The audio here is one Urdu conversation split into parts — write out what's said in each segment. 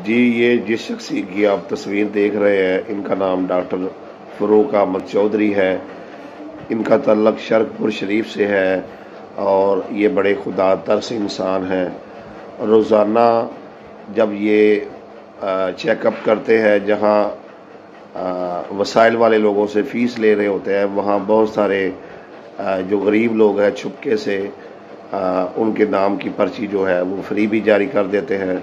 جی، یہ جس شخص کی آپ تصویر دیکھ رہے ہیں ان کا نام ڈاکٹر فروخ احمد چودھری ہے۔ ان کا تعلق شرق پور شریف سے ہے اور یہ بڑے خدا ترس انسان ہیں۔ روزانہ جب یہ چیک اپ کرتے ہیں، جہاں وسائل والے لوگوں سے فیس لے رہے ہوتے ہیں، وہاں بہت سارے جو غریب لوگ ہیں چھپکے سے ان کے نام کی پرچی جو ہے وہ فری بھی جاری کر دیتے ہیں۔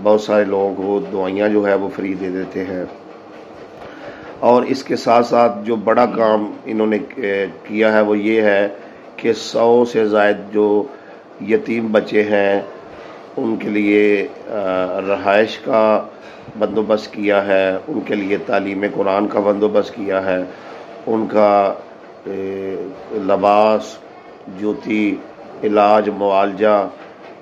بہت سارے لوگوں کو دوائیاں جو ہے وہ فری دے دیتے ہیں۔ اور اس کے ساتھ ساتھ جو بڑا کام انہوں نے کیا ہے وہ یہ ہے کہ 100 سے زائد جو یتیم بچے ہیں ان کے لیے رہائش کا بندوبست کیا ہے، ان کے لیے تعلیم قرآن کا بندوبست کیا ہے، ان کا لباس، جوتی، علاج، معالجہ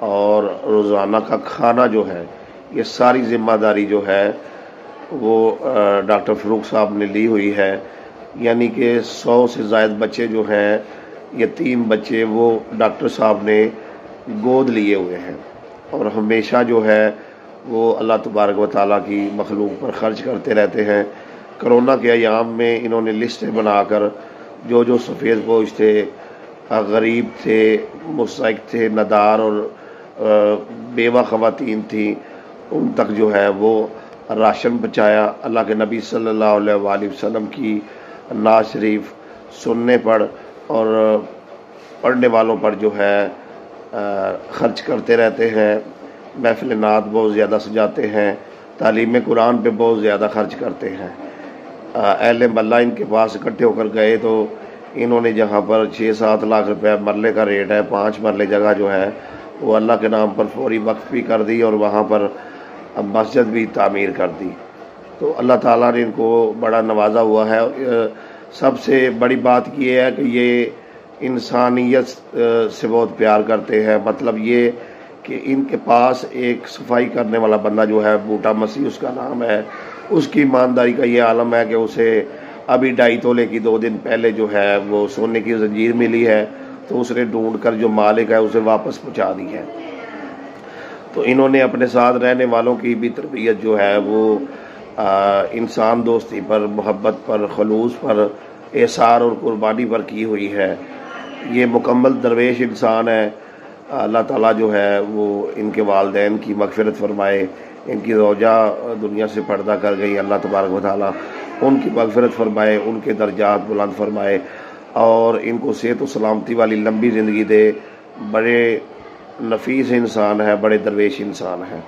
اور روزانہ کا کھانا جو ہے، یہ ساری ذمہ داری جو ہے وہ ڈاکٹر فروخ صاحب نے لی ہوئی ہے۔ یعنی کہ 100 سے زائد بچے جو ہیں، یتیم بچے، وہ ڈاکٹر صاحب نے گود لیے ہوئے ہیں اور ہمیشہ جو ہے وہ اللہ تبارک و تعالیٰ کی مخلوق پر خرچ کرتے رہتے ہیں۔ کرونا کے ایام میں انہوں نے لسٹیں بنا کر جو سفید پوش تھے، غریب تھے، مستحق تھے، ندار اور بیوہ خواتین تھیں، ان تک جو ہے وہ راشن پہنچایا۔ اللہ کے نبی صلی اللہ علیہ وآلہ وسلم کی نعت شریف سننے پر اور پڑھنے والوں پر جو ہے خرچ کرتے رہتے ہیں۔ محفل نعت بہت زیادہ سجاتے ہیں، تعلیم قرآن پہ بہت زیادہ خرچ کرتے ہیں۔ اہل محلہ ان کے پاس اکٹھے ہو کر گئے تو انہوں نے جہاں پر 6-7 لاکھ روپے مرلے کا ریٹ ہے، 5 مرلے جگہ جو ہے وہ اللہ کے نام پر فوری وقف بھی کر دی اور وہاں پر مسجد بھی تعمیر کر دی۔ تو اللہ تعالیٰ نے ان کو بڑا نوازا ہوا ہے۔ سب سے بڑی بات یہ ہے کہ یہ انسانیت سے بہت پیار کرتے ہیں۔ مطلب یہ کہ ان کے پاس ایک صفائی کرنے والا بندہ جو ہے، بوٹا مسیح اس کا نام ہے، اس کی ایمانداری کا یہ عالم ہے کہ اسے ابھی 2.5 تولے کی 2 دن پہلے جو ہے وہ سونے کی زنجیر ملی ہے، تو اس نے ڈھونڈ کر جو مالک ہے اسے واپس پہنچا دی ہے۔ تو انہوں نے اپنے ساتھ رہنے والوں کی بھی تربیت جو ہے وہ انسان دوستی پر، محبت پر، خلوص پر، احسان اور قربانی پر کی ہوئی ہے۔ یہ مکمل درویش انسان ہے۔ اللہ تعالیٰ جو ہے وہ ان کے والدین کی مغفرت فرمائے۔ ان کی زوجہ دنیا سے پردہ کر گئی، اللہ تبارک و تعالیٰ ان کی مغفرت فرمائے، ان کے درجات بلند فرمائے اور ان کو صحت و سلامتی والی لمبی زندگی دے۔ بڑے نفیس انسان ہے، بڑے درویش انسان ہے۔